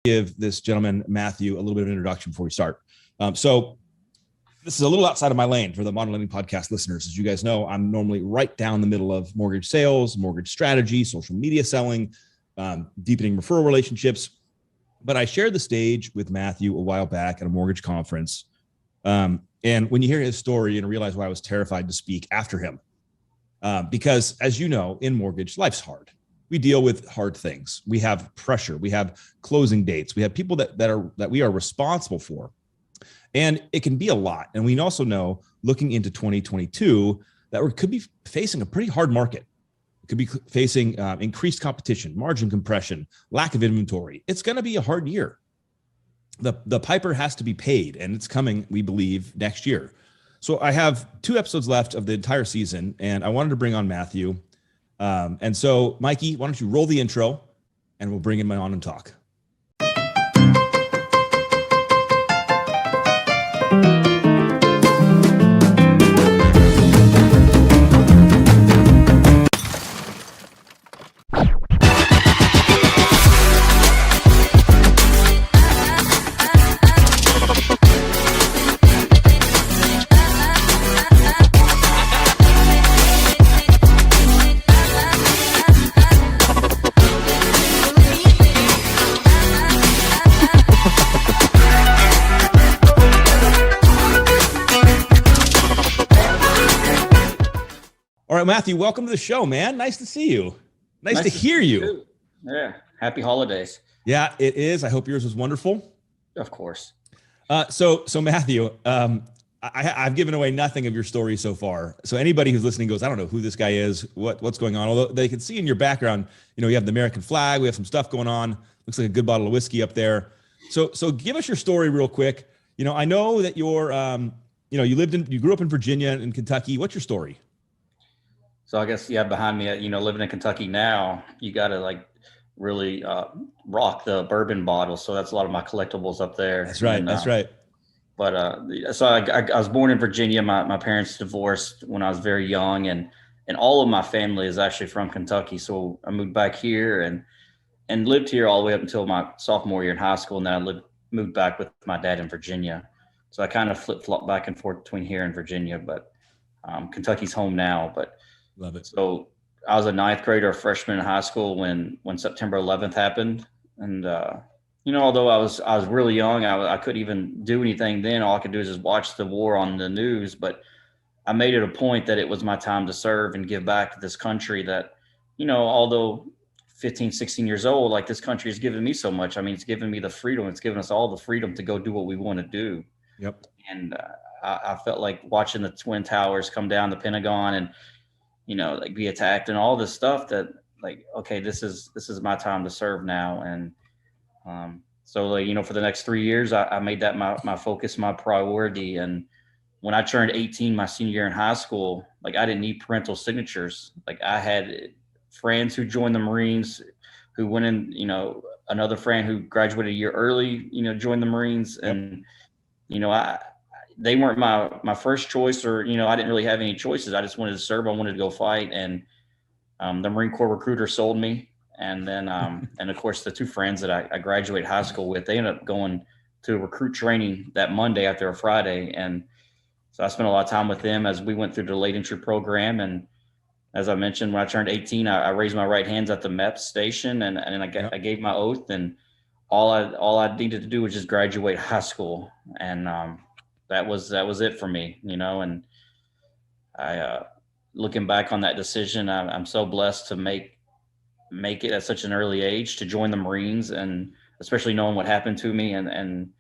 give this gentleman, Matthew, a little bit of an introduction before we start. So this is a little outside of my lane for the Modern Lending Podcast listeners. As you guys know, I'm normally right down the middle of mortgage sales, mortgage strategy, social media selling, deepening referral relationships. But I shared the stage with Matthew a while back at a mortgage conference. And when you hear his story, you're going to realize why I was terrified to speak after him. Because as you know, in mortgage, life's hard. We deal with hard things. We have pressure. We have closing dates. We have people that we are responsible for. And it can be a lot. And we also know, looking into 2022, that we could be facing a pretty hard market. We could be facing increased competition, margin compression, lack of inventory. It's going to be a hard year. The piper has to be paid, and it's coming, we believe, next year. So I have 2 episodes left of the entire season, and I wanted to bring on Matthew. And so, Mikey, why don't you roll the intro, and we'll bring him on and talk. All right, Matthew, welcome to the show, man. Nice to see you. Nice to hear you. Yeah. Happy holidays. Yeah, it is. I hope yours was wonderful. Of course. So Matthew, I've given away nothing of your story so far. So anybody who's listening goes, I don't know who this guy is, what's going on. Although they can see in your background, you have the American flag. We have some stuff going on. Looks like a good bottle of whiskey up there. So give us your story real quick. I know that you're, you grew up in Virginia and Kentucky. What's your story? So I guess, behind me, living in Kentucky now, you got to really rock the bourbon bottle. So that's a lot of my collectibles up there. That's right. That's right. But so I was born in Virginia. My parents divorced when I was very young, and all of my family is actually from Kentucky. So I moved back here and lived here all the way up until my sophomore year in high school. And then I moved back with my dad in Virginia. So I kind of flip-flop back and forth between here and Virginia, but Kentucky's home now. But love it. So I was a 9th grader, a freshman in high school when September 11th happened. And, although I was really young, I couldn't even do anything then. All I could do is just watch the war on the news. But I made it a point that it was my time to serve and give back to this country that, although 15, 16 years old, this country has given me so much. I mean, it's given me the freedom. It's given us all the freedom to go do what we want to do. Yep. And I felt like watching the Twin Towers come down, the Pentagon, and be attacked and all this stuff that okay, this is my time to serve now. And so for the next 3 years, I made that my focus, my priority. And when I turned 18, my senior year in high school, I didn't need parental signatures. I had friends who joined the Marines, who went in, another friend who graduated a year early, joined the Marines. And, they weren't my first choice, or, I didn't really have any choices. I just wanted to serve. I wanted to go fight. And the Marine Corps recruiter sold me. And then, and of course, the 2 friends that I graduated high school with, they ended up going to recruit training that Monday after a Friday. And so I spent a lot of time with them as we went through the late entry program. And as I mentioned, when I turned 18, I raised my right hands at the MEPS station, and I gave my oath. And all I needed to do was just graduate high school. And that was it for me, and I, looking back on that decision, I'm so blessed to make it at such an early age, to join the Marines, and especially knowing what happened to me, and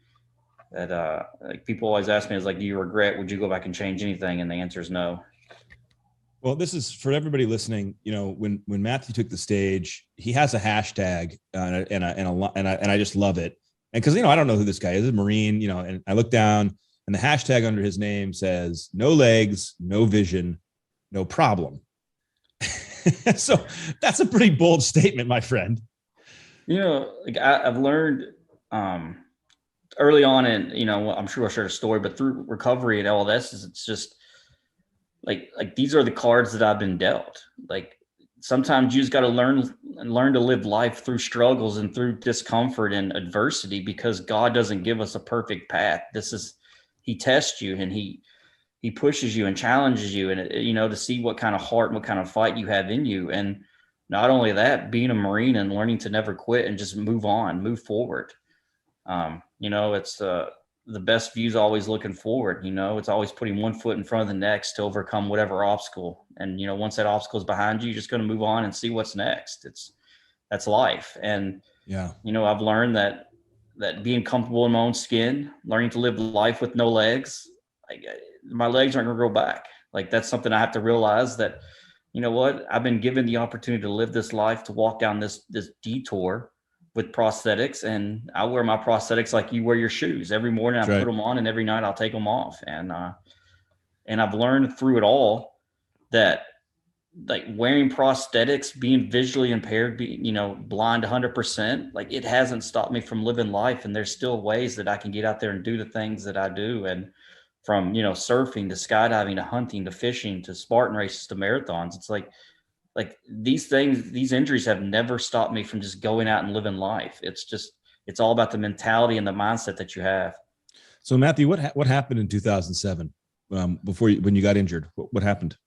that people always ask me, do you regret, would you go back and change anything? And the answer is no. Well, this is for everybody listening. When Matthew took the stage, he has a hashtag, and I just love it. And because I don't know who this guy is, a Marine, and I look down, and the hashtag under his name says, "No legs, no vision, no problem." So that's a pretty bold statement, my friend. I've learned early on, and I'm sure I'll share a story, but through recovery and all this, it's just like these are the cards that I've been dealt. sometimes you just got to learn to live life through struggles and through discomfort and adversity, because God doesn't give us a perfect path. He tests you, and he pushes you and challenges you, and to see what kind of heart and what kind of fight you have in you. And not only that, being a Marine and learning to never quit and just move forward. It's the best view is always looking forward. It's always putting one foot in front of the next to overcome whatever obstacle. And once that obstacle is behind you, you're just going to move on and see what's next. That's life. And Yeah. I've learned that being comfortable in my own skin, learning to live life with no legs, like my legs aren't going to grow back. Like that's something I have to realize, that what, I've been given the opportunity to live this life, to walk down this detour with prosthetics, and I wear my prosthetics like you wear your shoes. Every morning I put them on, and every night I'll take them off. And I've learned through it all that, like, wearing prosthetics, being visually impaired, being blind 100%, like it hasn't stopped me from living life. And there's still ways that I can get out there and do the things that I do. And from surfing to skydiving to hunting to fishing to Spartan races to marathons, it's like these injuries have never stopped me from just going out and living life. It's all about the mentality and the mindset that you have. So Matthew, what happened in 2007 when you got injured? What happened?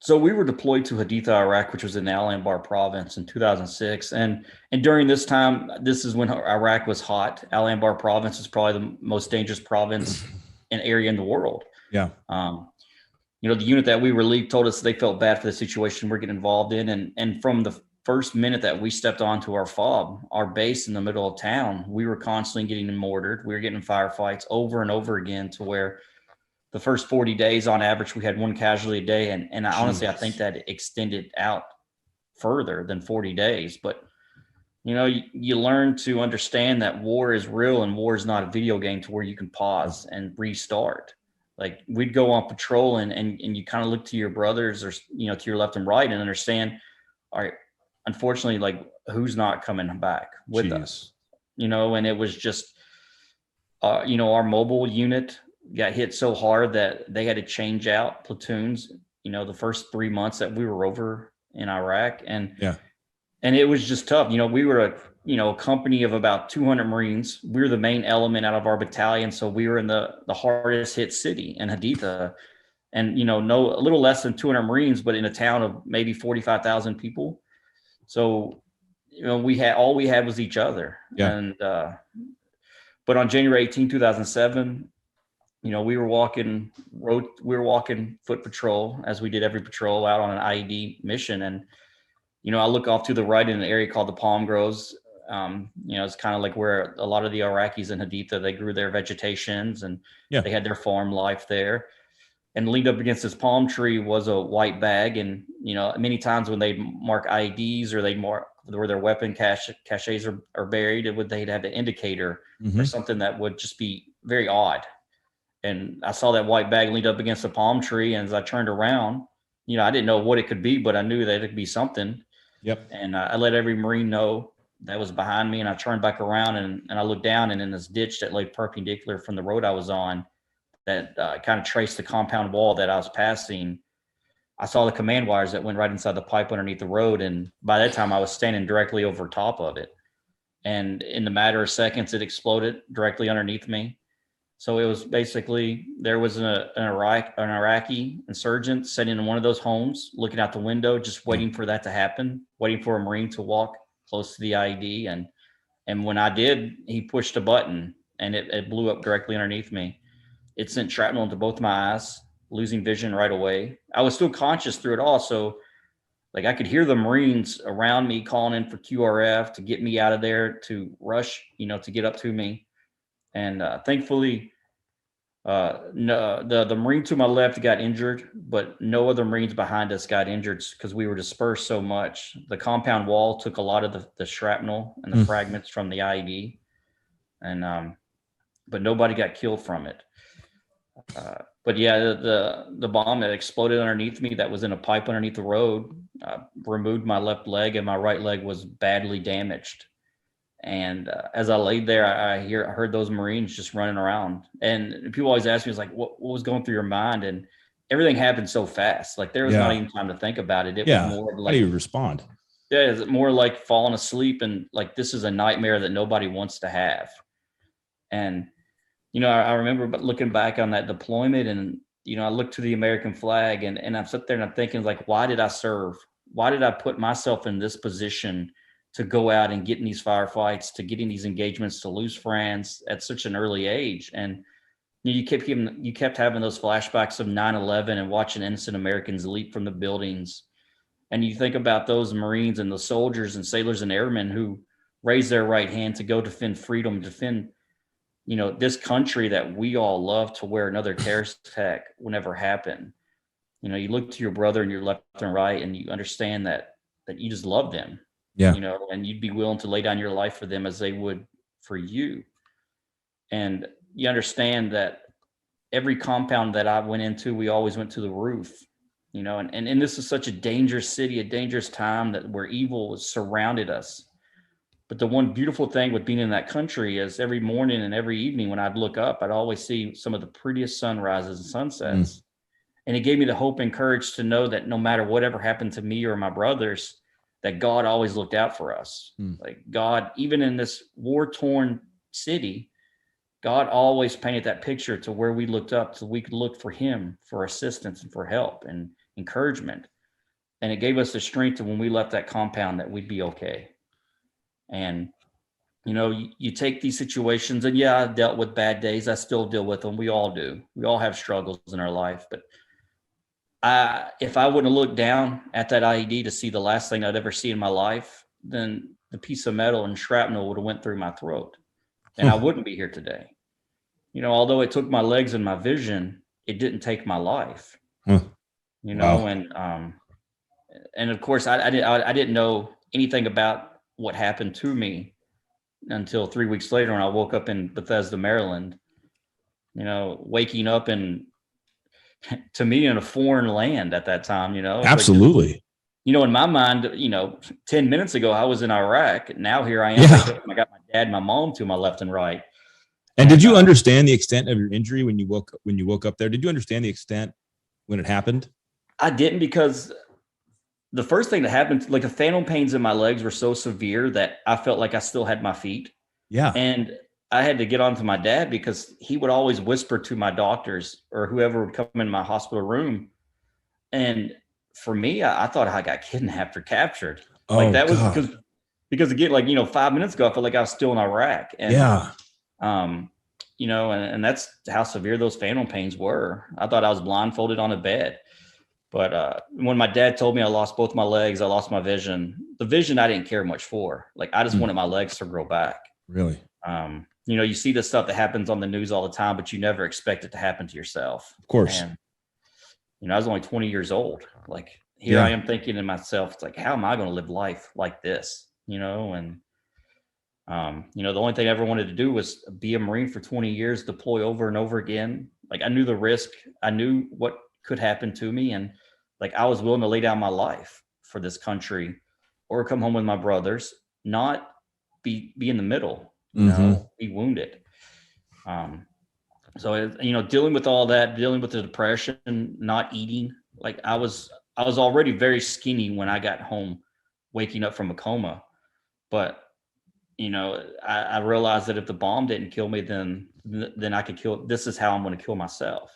So we were deployed to Haditha, Iraq, which was in Al Anbar province in 2006. And during this time, this is when Iraq was hot. Al Anbar province is probably the most dangerous province and area in the world. Yeah. The unit that we relieved told us they felt bad for the situation we're getting involved in. And from the first minute that we stepped onto our FOB, our base in the middle of town, we were constantly getting mortared. We were getting firefights over and over again, to where the first 40 days on average, we had one casualty a day. And honestly, I think that it extended out further than 40 days. But, you learn to understand that war is real, and war is not a video game to where you can pause and restart. Like, we'd go on patrol and you kind of look to your brothers, or, to your left and right, and understand, all right, unfortunately, like, who's not coming back with us, and it was just, our mobile unit got hit so hard that they had to change out platoons, the first 3 months that we were over in Iraq. And it was just tough. We were a company of about 200 Marines. We were the main element out of our battalion. So we were in the hardest hit city in Haditha, and, a little less than 200 Marines, but in a town of maybe 45,000 people. So, all we had was each other. Yeah. And, but on January 18, 2007, we were walking foot patrol, as we did every patrol, out on an IED mission. And, I look off to the right in an area called the Palm Groves. It's kind of like where a lot of the Iraqis in Haditha, they grew their vegetations, and they had their farm life there. And leaned up against this palm tree was a white bag. And, many times when they'd mark IEDs, or they'd mark where their weapon caches are buried, they'd have an indicator or something that would just be very odd. And I saw that white bag leaned up against a palm tree. And as I turned around, I didn't know what it could be, but I knew that it could be something. Yep. And I let every Marine know that was behind me. And I turned back around and I looked down, and in this ditch that lay perpendicular from the road I was on, that kind of traced the compound wall that I was passing, I saw the command wires that went right inside the pipe underneath the road. And by that time I was standing directly over top of it. And in the matter of seconds, it exploded directly underneath me. So it was basically, there was an Iraqi insurgent sitting in one of those homes, looking out the window, just waiting for that to happen, waiting for a Marine to walk close to the IED. And when I did, he pushed a button, and it blew up directly underneath me. It sent shrapnel into both my eyes, losing vision right away. I was still conscious through it all. So, like, I could hear the Marines around me calling in for QRF to get me out of there, to rush, to get up to me. And thankfully, no, the Marine to my left got injured, but no other Marines behind us got injured, because we were dispersed so much. The compound wall took a lot of the shrapnel and the fragments from the IED, and but nobody got killed from it. But yeah, the bomb that exploded underneath me, that was in a pipe underneath the road, removed my left leg, and my right leg was badly damaged. And as I laid there, I heard those Marines just running around. And people always ask me, it's like, what was going through your mind? And everything happened so fast. Like there was not even time to think about it. It was more How like, do you respond? yeah, it's more like falling asleep and like, this is a nightmare that nobody wants to have. And, I remember looking back on that deployment and, I looked to the American flag and I'm sitting there and I'm thinking like, why did I serve? Why did I put myself in this position to go out and get in these firefights, to get in these engagements, to lose friends at such an early age? And you kept having those flashbacks of 9/11 and watching innocent Americans leap from the buildings. And you think about those Marines and the soldiers and sailors and airmen who raised their right hand to go defend freedom, defend, this country that we all love, to where another terrorist attack will never happen. You look to your brother and your left and right, and you understand that you just love them, Yeah. and you'd be willing to lay down your life for them as they would for you. And you understand that every compound that I went into, we always went to the roof, and this is such a dangerous city, a dangerous time where evil was surrounded us. But the one beautiful thing with being in that country is every morning and every evening when I'd look up, I'd always see some of the prettiest sunrises and sunsets. And it gave me the hope and courage to know that no matter whatever happened to me or my brothers, that God always looked out for us. Like God, even in this war-torn city, God always painted that picture to where we looked up so we could look for him for assistance and for help and encouragement. And it gave us the strength to, when we left that compound, that we'd be okay. And, you take these situations, and yeah, I dealt with bad days. I still deal with them. We all do. We all have struggles in our life. But if I wouldn't have looked down at that IED to see the last thing I'd ever see in my life, then the piece of metal and shrapnel would have went through my throat, and I wouldn't be here today. Although it took my legs and my vision, it didn't take my life. Wow. And of course, I didn't know anything about what happened to me until 3 weeks later when I woke up in Bethesda, Maryland. Waking up to me in a foreign land at that time. Absolutely. Like, in my mind, 10 minutes ago I was in Iraq. Now here I am. Yeah. I got my dad and my mom to my left and right. And did you understand the extent of your injury when you woke up there? Did you understand the extent when it happened? I didn't, because the first thing that happened, like the phantom pains in my legs were so severe that I felt like I still had my feet. Yeah. And I had to get on to my dad, because he would always whisper to my doctors or whoever would come in my hospital room. And for me, I thought I got kidnapped or captured. Like that was because again, like, 5 minutes ago, I felt like I was still in Iraq. And, and that's how severe those phantom pains were. I thought I was blindfolded on a bed. But when my dad told me I lost both my legs, I lost my vision. The vision I didn't care much for. Like I just wanted my legs to grow back. Really? You see the stuff that happens on the news all the time, but you never expect it to happen to yourself. Of course. And, I was only 20 years old. Like here I am thinking to myself, it's like, how am I going to live life like this? And, the only thing I ever wanted to do was be a Marine for 20 years, deploy over and over again. Like I knew the risk. I knew what could happen to me. And like, I was willing to lay down my life for this country, or come home with my brothers, not be in the middle, be wounded. So, dealing with all that, dealing with the depression, not eating, like I was already very skinny when I got home, waking up from a coma. But, I realized that if the bomb didn't kill me, then I could this is how I'm going to kill myself.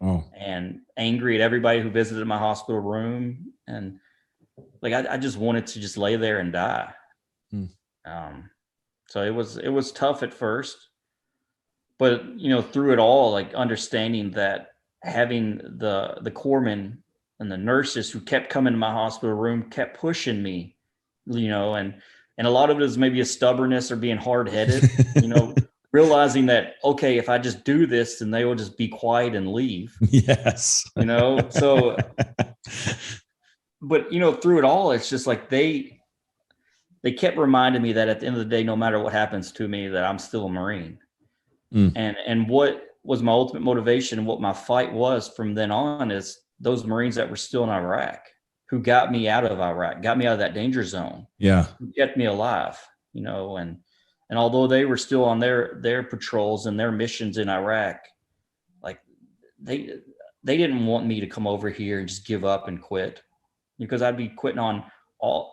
Oh. And angry at everybody who visited my hospital room. And like, I just wanted to just lay there and die. So it was tough at first, but, through it all, like understanding that having the corpsmen and the nurses who kept coming to my hospital room, kept pushing me, and a lot of it is maybe a stubbornness or being hard-headed, realizing that, okay, if I just do this, then they will just be quiet and leave. Yes. So, but, through it all, it's just like they kept reminding me that at the end of the day, no matter what happens to me, that I'm still a Marine. And what was my ultimate motivation and what my fight was from then on is those Marines that were still in Iraq, who got me out of Iraq, got me out of that danger zone. Yeah. Who kept me alive, and although they were still on their patrols and their missions in Iraq, like they didn't want me to come over here and just give up and quit, because I'd be quitting on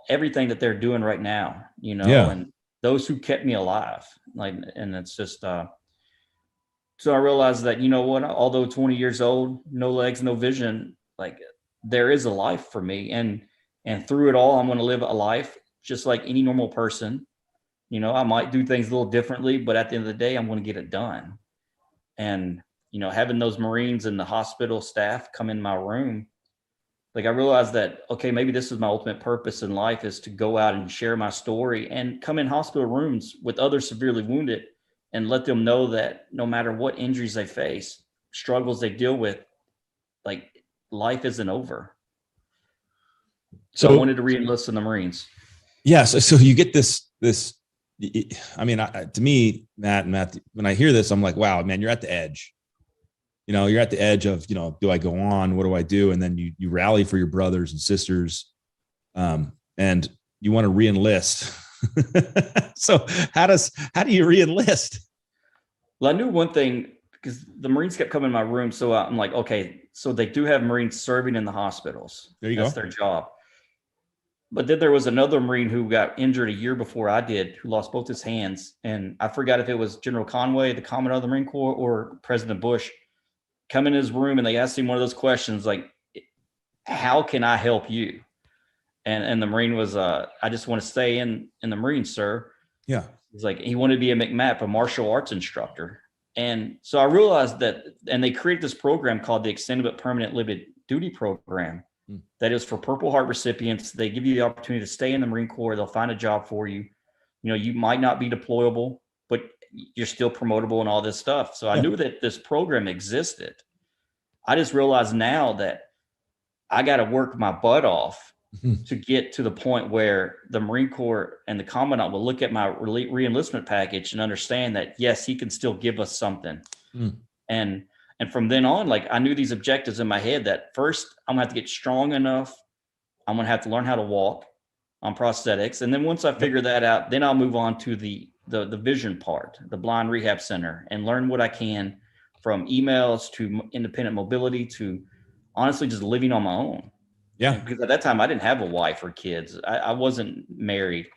everything that they're doing right now, Yeah. and those who kept me alive. Like, and it's just, so I realized that, you know what, although 20 years old, no legs, no vision, like there is a life for me. And through it all, I'm going to live a life just like any normal person. I might do things a little differently, but at the end of the day, I'm going to get it done. And, having those Marines and the hospital staff come in my room, like I realized that, okay, maybe this is my ultimate purpose in life, is to go out and share my story and come in hospital rooms with others severely wounded and let them know that no matter what injuries they face, struggles they deal with, like life isn't over. So I wanted to re-enlist in the Marines. Yeah. So you get this, I mean, to me, Matt, when I hear this, I'm like, wow, man, you're at the edge. You're at the edge of, do I go on? What do I do? And then you rally for your brothers and sisters, and you want to re-enlist. So how do you re-enlist? Well, I knew one thing, because the Marines kept coming in my room. So I'm like, okay, so they do have Marines serving in the hospitals. There you go. That's their job. But then there was another Marine who got injured a year before I did, who lost both his hands. And I forgot if it was General Conway, the Commandant of the Marine Corps, or President Bush, come in his room and they asked him one of those questions like, how can I help you? And the Marine was, I just want to stay in the Marines, sir. Yeah. He's like, he wanted to be a McMAP, a martial arts instructor. And so I realized that, and they created this program called the Extended but Permanent Limited Duty Program. That is for Purple Heart recipients. They give you the opportunity to stay in the Marine Corps. They'll find a job for you. You might not be deployable, but you're still promotable and all this stuff. So I knew that this program existed. I just realized now that I got to work my butt off to get to the point where the Marine Corps and the Commandant will look at my re-enlistment package and understand that, yes, he can still give us something. And from then on, like I knew these objectives in my head, that first I'm gonna have to get strong enough. I'm gonna have to learn how to walk on prosthetics. And then once I figure that out, then I'll move on to the vision part, the blind rehab center, and learn what I can, from emails to independent mobility to honestly just living on my own. Yeah. Because at that time I didn't have a wife or kids. I wasn't married.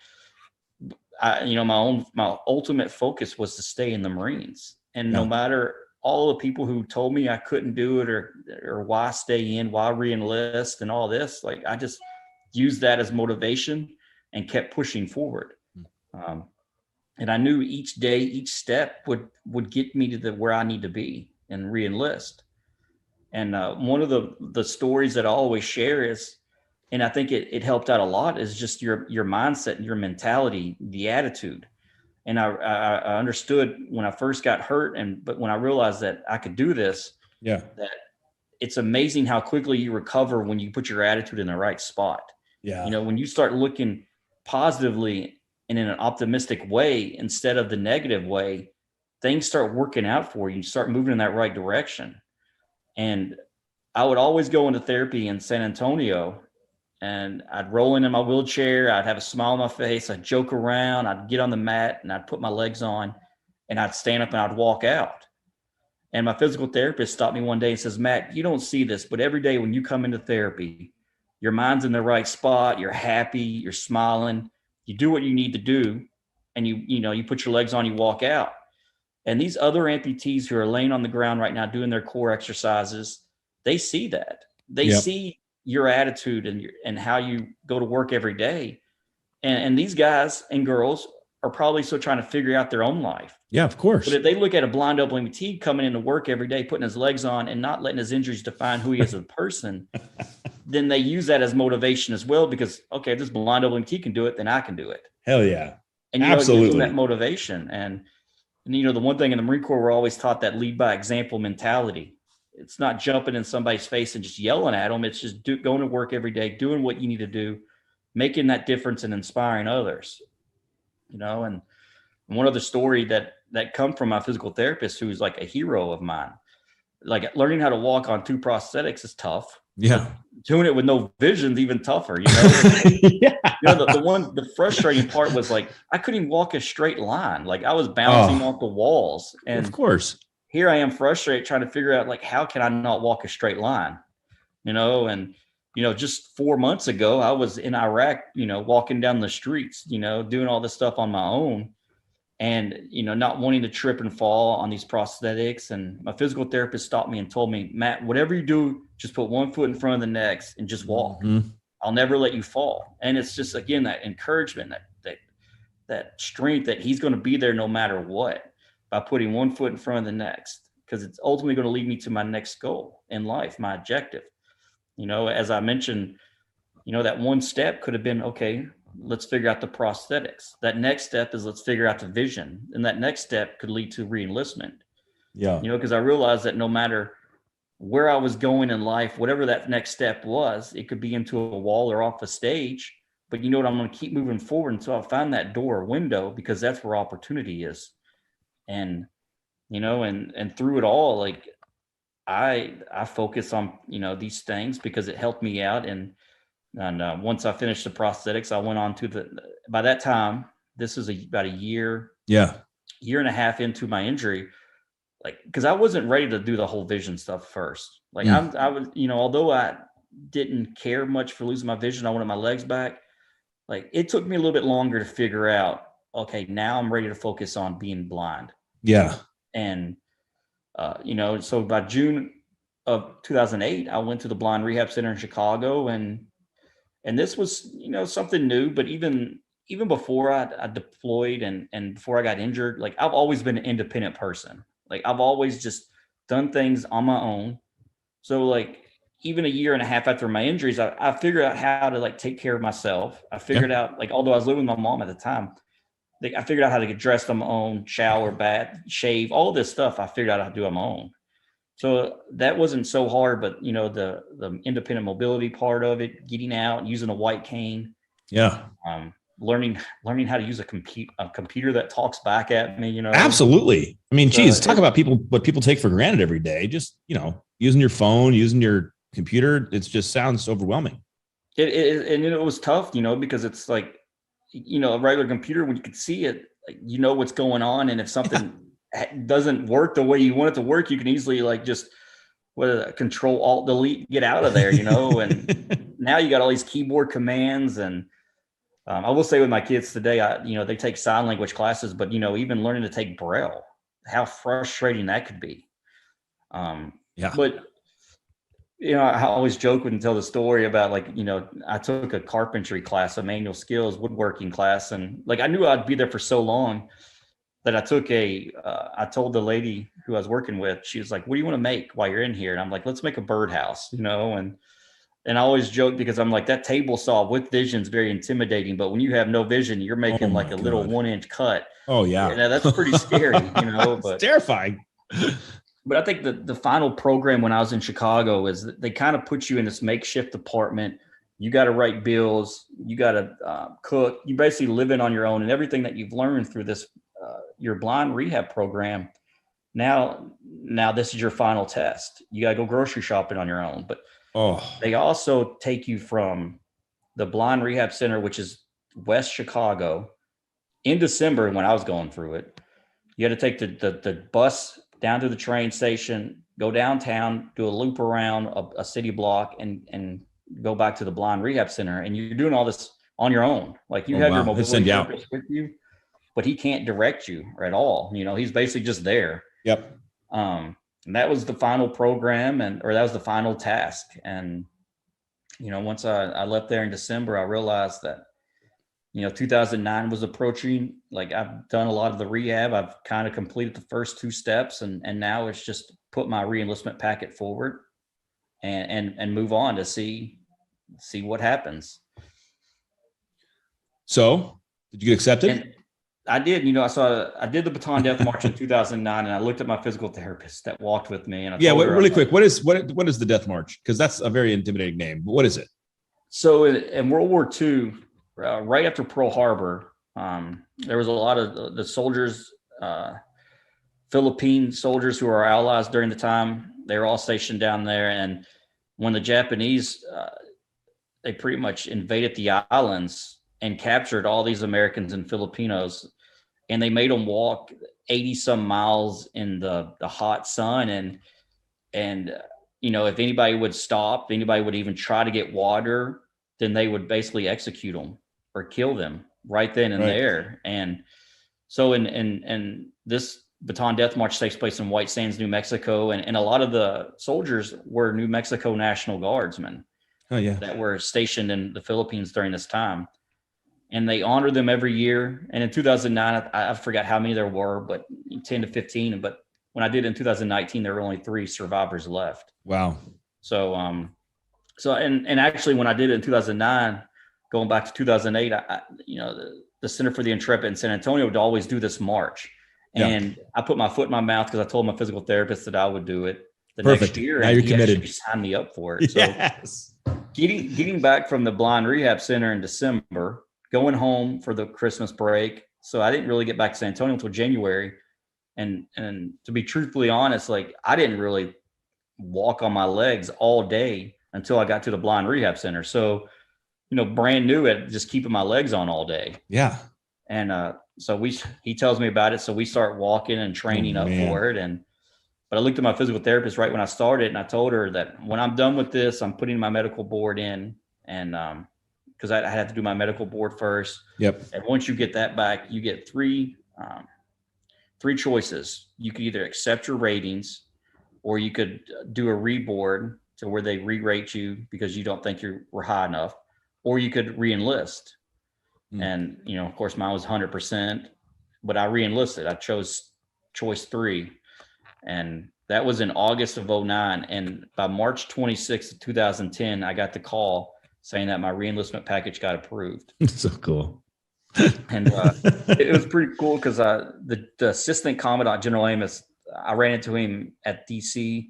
My ultimate focus was to stay in the Marines. And no matter all the people who told me I couldn't do it, or why stay in, why re-enlist and all this, like I just used that as motivation and kept pushing forward. And I knew each day, each step would get me to where I need to be and re-enlist. And one of the stories that I always share is, and I think it helped out a lot, is just your mindset and your mentality, the attitude. And I understood when I first got hurt, but when I realized that I could do this, that it's amazing how quickly you recover when you put your attitude in the right spot. Yeah. When you start looking positively and in an optimistic way instead of the negative way, things start working out for you. You start moving in that right direction. And I would always go into therapy in San Antonio, and I'd roll in my wheelchair. I'd have a smile on my face. I'd joke around. I'd get on the mat and I'd put my legs on, and I'd stand up and I'd walk out. And my physical therapist stopped me one day and says, Matt, you don't see this, but every day when you come into therapy, your mind's in the right spot. You're happy. You're smiling. You do what you need to do. And you put your legs on, you walk out. And these other amputees who are laying on the ground right now doing their core exercises, they see that. They see your attitude and how you go to work every day. And these guys and girls are probably still trying to figure out their own life. Yeah, of course. But if they look at a blind double amputee coming into work every day, putting his legs on and not letting his injuries define who he is as a person, then they use that as motivation as well, because, okay, if this blind double amputee can do it, then I can do it. Hell yeah. And absolutely, it gives them that motivation. And the one thing in the Marine Corps, we're always taught that lead by example mentality. It's not jumping in somebody's face and just yelling at them. It's just going to work every day, doing what you need to do, making that difference and inspiring others. And one other story that come from my physical therapist, who's like a hero of mine, like learning how to walk on 2 prosthetics is tough. Yeah. Doing it with no vision is even tougher. The frustrating part was like, I couldn't even walk a straight line. Like I was bouncing off the walls. And of course. here I am frustrated trying to figure out like, how can I not walk a straight line, and, just 4 months ago, I was in Iraq, walking down the streets, doing all this stuff on my own and, not wanting to trip and fall on these prosthetics. And my physical therapist stopped me and told me, Matt, whatever you do, just put one foot in front of the next and just walk. Mm-hmm. I'll never let you fall. And it's just, again, that encouragement, that strength that he's going to be there no matter what by putting one foot in front of the next, because it's ultimately going to lead me to my next goal in life, my objective. As I mentioned, that one step could have been, okay, let's figure out the prosthetics. That next step is let's figure out the vision. And that next step could lead to re-enlistment. Yeah. Because I realized that no matter where I was going in life, whatever that next step was, it could be into a wall or off a stage. But you know what? I'm going to keep moving forward until I find that door or window, because that's where opportunity is. And, and through it all, like I focus on, these things because it helped me out. And once I finished the prosthetics, I went on to by that time, this is about a year and a half into my injury. Like, cause I wasn't ready to do the whole vision stuff first. Like I was, although I didn't care much for losing my vision, I wanted my legs back. Like it took me a little bit longer to figure out, okay, now I'm ready to focus on being blind. Yeah. And, so by June of 2008, I went to the Blind Rehab Center in Chicago, and this was, something new. But even before I deployed and before I got injured, like I've always been an independent person. Like I've always just done things on my own. So like even a year and a half after my injuries, I figured out how to like take care of myself. I figured out, like, although I was living with my mom at the time, I figured out how to get dressed on my own, shower, bath, shave, all this stuff. I figured out how to do on my own. So that wasn't so hard, but the independent mobility part of it, getting out, using a white cane. Yeah. Learning how to use a computer that talks back at me, Absolutely. I mean, geez, talk about what people take for granted every day. Just, using your phone, using your computer. It just sounds overwhelming. It was tough, because it's like, a regular computer, when you can see it, like, what's going on. And if something doesn't work the way you want it to work, you can easily like just Control Alt Delete, get out of there, and now you got all these keyboard commands. And I will say with my kids today, they take sign language classes, but even learning to take Braille, how frustrating that could be. But I always joke and tell the story about like, I took a carpentry class, a manual skills woodworking class. And like, I knew I'd be there for so long that I told the lady who I was working with, she was like, what do you want to make while you're in here? And I'm like, let's make a birdhouse, and I always joke because I'm like, that table saw with vision is very intimidating, but when you have no vision, you're making like a little 1-inch cut. Oh yeah. That's pretty scary, but it's terrifying. But I think the final program when I was in Chicago is they kind of put you in this makeshift department. You got to write bills. You got to cook. You basically live in on your own, and everything that you've learned through this, your blind rehab program. Now this is your final test. You got to go grocery shopping on your own. But they also take you from the blind rehab center, which is West Chicago, in December when I was going through it. You had to take the bus down to the train station, go downtown, do a loop around a city block, and go back to the blind rehab center. And you're doing all this on your own. Like you have your mobility therapist with you, but he can't direct you at all. He's basically just there. Yep. And that was the final program, or that was the final task. And, once I left there in December, I realized that 2009 was approaching. Like I've done a lot of the rehab. I've kind of completed the first 2 steps, and now it's just put my re-enlistment packet forward and move on to see what happens. So did you get accepted? And I did. I did the Baton Death March in 2009, and I looked at my physical therapist that walked with me. And really quick, what is the Death March? Because that's a very intimidating name. But what is it? So in World War II, right after Pearl Harbor, there was a lot of the soldiers, Philippine soldiers who were our allies during the time. They were all stationed down there. And when the Japanese, they pretty much invaded the islands and captured all these Americans and Filipinos, and they made them walk 80 some miles in the hot sun. And if anybody would stop, anybody would even try to get water, then they would basically execute them or kill them right then and there. And so in this Baton Death March takes place in White Sands, New Mexico, and a lot of the soldiers were New Mexico National Guardsmen that were stationed in the Philippines during this time. And they honor them every year. And in 2009, I forgot how many there were, but 10 to 15. But when I did in 2019, there were only 3 survivors left. Wow. So, and actually, when I did it in 2009, going back to 2008, the Center for the Intrepid in San Antonio would always do this march. And I put my foot in my mouth because I told my physical therapist that I would do it the next year. Now and you're committed. He signed me up for it. So getting back from the Blind Rehab Center in December, going home for the Christmas break. So I didn't really get back to San Antonio until January. And to be truthfully honest, like I didn't really walk on my legs all day until I got to the Blind Rehab Center. So, brand new at just keeping my legs on all day. Yeah. And so he tells me about it. So we start walking and training up for it. But I looked at my physical therapist right when I started, and I told her that when I'm done with this, I'm putting my medical board in, and because I had to do my medical board first. Yep. And once you get that back, you get three choices. You could either accept your ratings, or you could do a reboard to where they re-rate you because you don't think you were high enough, or you could re-enlist. And, of course, mine was 100%, but I re-enlisted. I chose choice 3. And that was in August of 2009. And by March 26th of 2010, I got the call saying that my re-enlistment package got approved. So cool. And it was pretty cool because the assistant commandant, General Amos, I ran into him at DC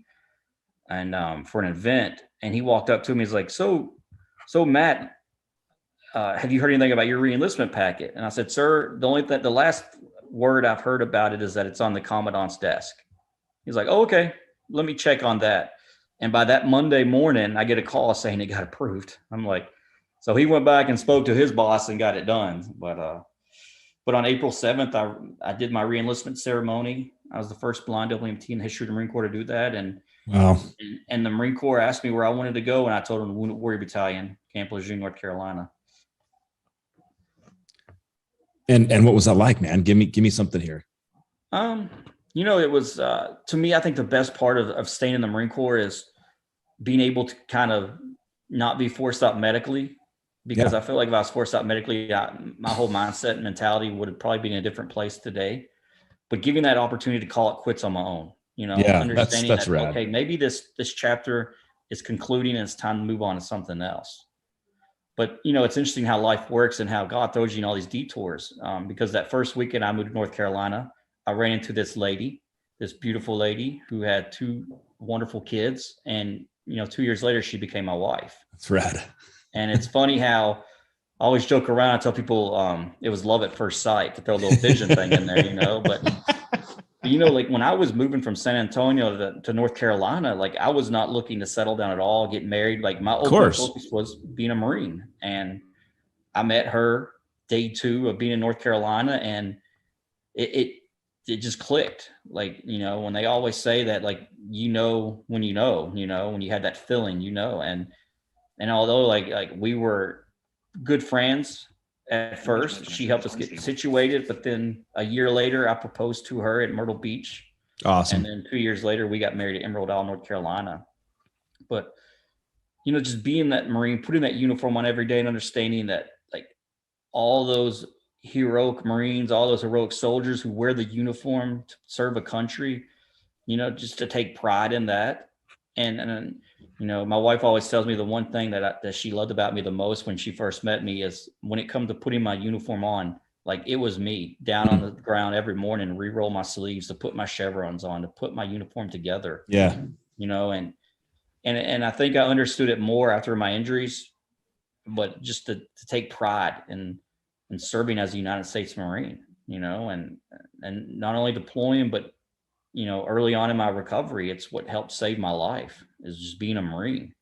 and for an event, and he walked up to me. He's like, so Matt, have you heard anything about your re-enlistment packet? And I said, sir, the last word I've heard about it is that it's on the commandant's desk. He's like, oh, okay, let me check on that. And by that Monday morning, I get a call saying it got approved. I'm like, so he went back and spoke to his boss and got it done. But on April 7th, I did my re-enlistment ceremony. I was the first blind WMT in the history of the Marine Corps to do that. And wow. And the Marine Corps asked me where I wanted to go, and I told them Wounded Warrior Battalion, Camp Lejeune, North Carolina. And what was that like, man? Give me something here. It was to me, I think the best part of staying in the Marine Corps is being able to kind of not be forced out medically, because I feel like if I was forced out medically, my whole mindset and mentality would probably be in a different place today. But giving that opportunity to call it quits on my own, understanding that's that, rad. Okay, maybe this chapter is concluding and it's time to move on to something else. But, it's interesting how life works and how God throws you in all these detours. Because that first weekend I moved to North Carolina, I ran into this beautiful lady who had 2 wonderful kids. And, 2 years later, she became my wife. That's rad. And it's funny how I always joke around. I tell people it was love at first sight, to throw a little vision thing in there, But, like when I was moving from San Antonio to North Carolina, like I was not looking to settle down at all, get married. Like my ultimate focus was being a Marine. And I met her day 2 of being in North Carolina, and it just clicked. Like, when they always say that, like, when when you had that feeling, and although like we were good friends at first, she helped us get situated, but then a year later I proposed to her at Myrtle Beach. Awesome. And then 2 years later we got married at Emerald Isle, North Carolina. But, just being that Marine, putting that uniform on every day and understanding that like all those heroic Marines, all those heroic soldiers who wear the uniform to serve a country, just to take pride in that. And my wife always tells me the one thing that she loved about me the most when she first met me is when it comes to putting my uniform on, like it was me down on the ground every morning, re-roll my sleeves, to put my chevrons on, to put my uniform together. Yeah. And I think I understood it more after my injuries, but just to take pride in serving as a United States Marine, and not only deploying, but, early on in my recovery, it's what helped save my life, is just being a Marine.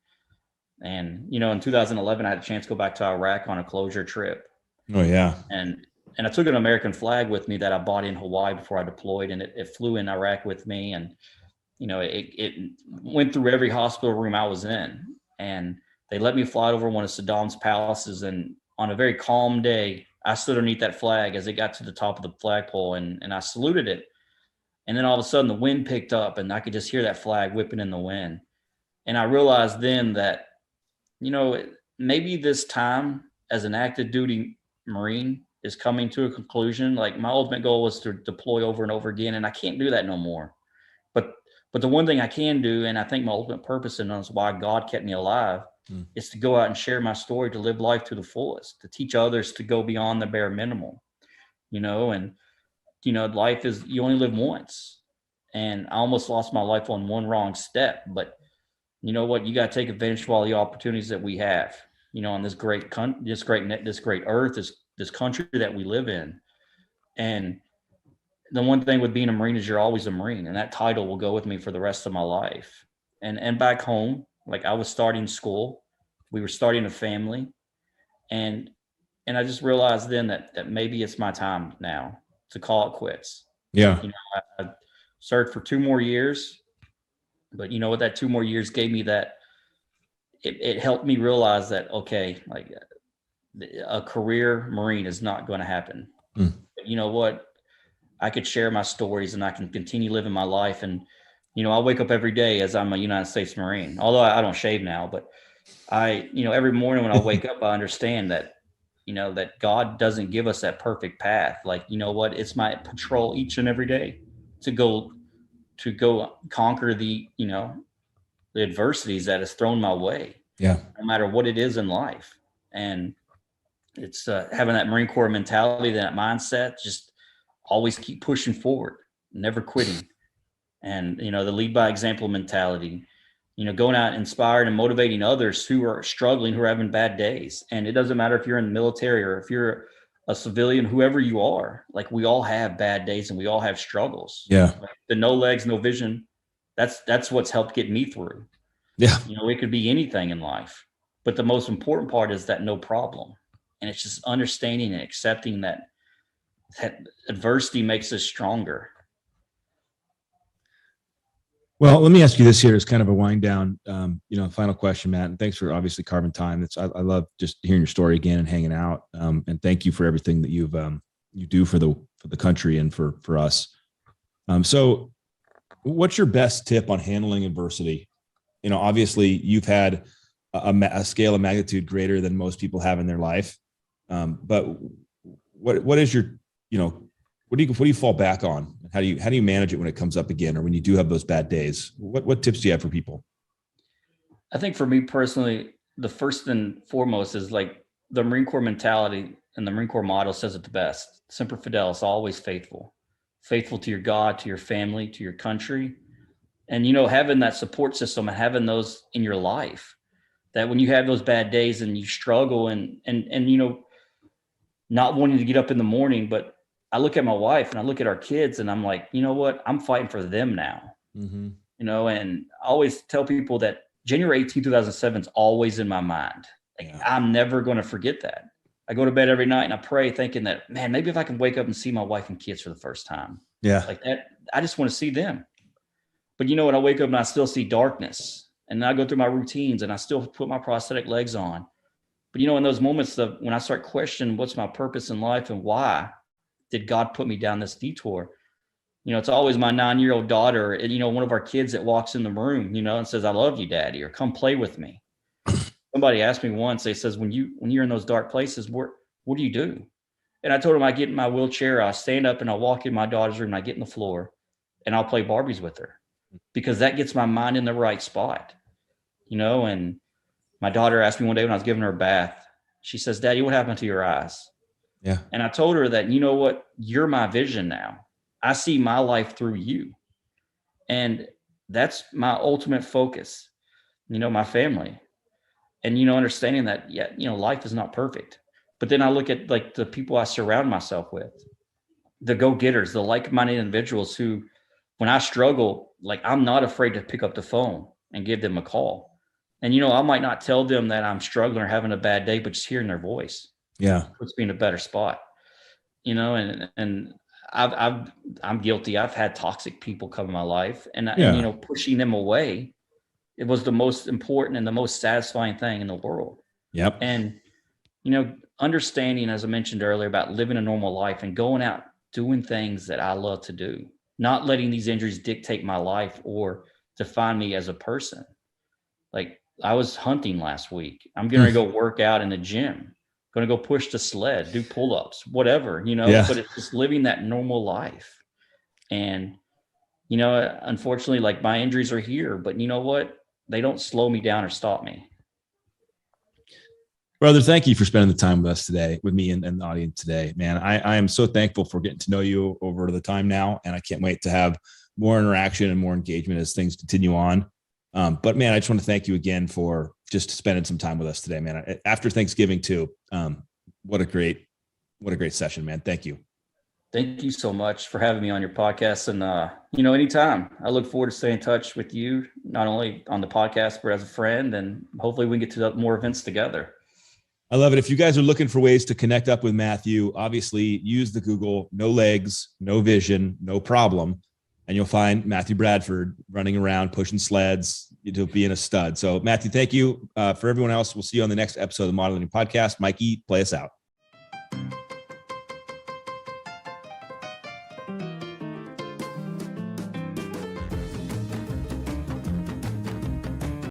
And, in 2011, I had a chance to go back to Iraq on a closure trip. Oh yeah. And And I took an American flag with me that I bought in Hawaii before I deployed, and it flew in Iraq with me. And, it went through every hospital room I was in. And they let me fly over one of Saddam's palaces. And on a very calm day, I stood underneath that flag as it got to the top of the flagpole, and I saluted it. And then all of a sudden the wind picked up and I could just hear that flag whipping in the wind. And I realized then that, maybe this time as an active duty Marine is coming to a conclusion. Like, my ultimate goal was to deploy over and over again, and I can't do that no more. But the one thing I can do, and I think my ultimate purpose, and that's why God kept me alive, is to go out and share my story, to live life to the fullest, to teach others to go beyond the bare minimum, and life is, you only live once. And I almost lost my life on one wrong step, but you know what? You got to take advantage of all the opportunities that we have, on this great earth, this country that we live in. And the one thing with being a Marine is you're always a Marine, and that title will go with me for the rest of my life. And back home, like, I was starting school, we were starting a family, and I just realized then that maybe it's my time now to call it quits. Yeah. I served for 2 more years, but what that 2 more years gave me, that it helped me realize that, okay, like, a career Marine is not going to happen. But you know what? I could share my stories and I can continue living my life. And, I wake up every day as I'm a United States Marine, although I don't shave now, but every morning when I wake up, I understand that, that God doesn't give us that perfect path. Like, what? It's my patrol each and every day to go conquer the adversities that is thrown my way. Yeah. No matter what it is in life. And it's having that Marine Corps mentality, that mindset, just always keep pushing forward, never quitting. And, the lead by example mentality, going out inspiring and motivating others who are struggling, who are having bad days. And it doesn't matter if you're in the military or if you're a civilian, whoever you are, like, we all have bad days and we all have struggles. Yeah. Like, the no legs, no vision, that's what's helped get me through. Yeah. It could be anything in life, but the most important part is that no problem. And it's just understanding and accepting that adversity makes us stronger. Well, let me ask you this here as kind of a wind down, final question, Matt, and thanks for obviously carving time. I love just hearing your story again and hanging out. And thank you for everything that you do for the country and for us. So what's your best tip on handling adversity? Obviously you've had a scale of magnitude greater than most people have in their life. But what is your, what do you fall back on? How do you manage it when it comes up again, or when you do have those bad days? What tips do you have for people? I think for me personally, the first and foremost is, like, the Marine Corps mentality, and the Marine Corps motto says it the best: Semper Fidelis, always faithful to your God, to your family, to your country. And, having that support system and having those in your life, that when you have those bad days and you struggle and not wanting to get up in the morning, but I look at my wife and I look at our kids and I'm like, you know what? I'm fighting for them now. Mm-hmm. And I always tell people that January 18, 2007 is always in my mind. Like, Yeah. I'm never going to forget that. I go to bed every night and I pray thinking that, man, maybe if I can wake up and see my wife and kids for the first time. Yeah. Like that, I just want to see them. But you know what? I wake up and I still see darkness, and I go through my routines and I still put my prosthetic legs on. But in those moments when I start questioning what's my purpose in life and why did God put me down this detour, it's always my 9-year-old daughter and, one of our kids that walks in the room, and says, "I love you, Daddy," or "Come play with me." Somebody asked me once, they says, when you're in those dark places, what do you do? And I told them I get in my wheelchair, I stand up and I walk in my daughter's room and I get in the floor and I'll play Barbies with her, because that gets my mind in the right spot, and my daughter asked me one day when I was giving her a bath, she says, "Daddy, what happened to your eyes?" Yeah. And I told her that, you know what, you're my vision now. I see my life through you. And that's my ultimate focus, my family. And, understanding that, life is not perfect. But then I look at, like, the people I surround myself with, the go-getters, the like-minded individuals who, when I struggle, like, I'm not afraid to pick up the phone and give them a call. And, I might not tell them that I'm struggling or having a bad day, but just hearing their voice, Yeah, puts me in a better spot. and I'm guilty. I've had toxic people come in my life, and Yeah. pushing them away, it was the most important and the most satisfying thing in the world. Yep. And, understanding, as I mentioned earlier, about living a normal life and going out doing things that I love to do, not letting these injuries dictate my life or define me as a person. Like, I was hunting last week. I'm going to go work out in the gym, going to go push the sled, do pull-ups, whatever, Yeah. but it's just living that normal life. And, unfortunately, like, my injuries are here, but you know what? They don't slow me down or stop me. Brother, thank you for spending the time with us today, with me and the audience today, man. I am so thankful for getting to know you over the time now, and I can't wait to have more interaction and more engagement as things continue on. But man, I just want to thank you again for just spending some time with us today, man. After Thanksgiving too. What a great session, man. Thank you. Thank you so much for having me on your podcast. And, anytime. I look forward to staying in touch with you, not only on the podcast, but as a friend. And hopefully we can get to more events together. I love it. If you guys are looking for ways to connect up with Matthew, obviously use the Google, no legs, no vision, no problem. And you'll find Matthew Bradford running around, pushing sleds, being a stud. So Matthew, thank you. For everyone else, we'll see you on the next episode of the Modeling Podcast. Mikey, play us out.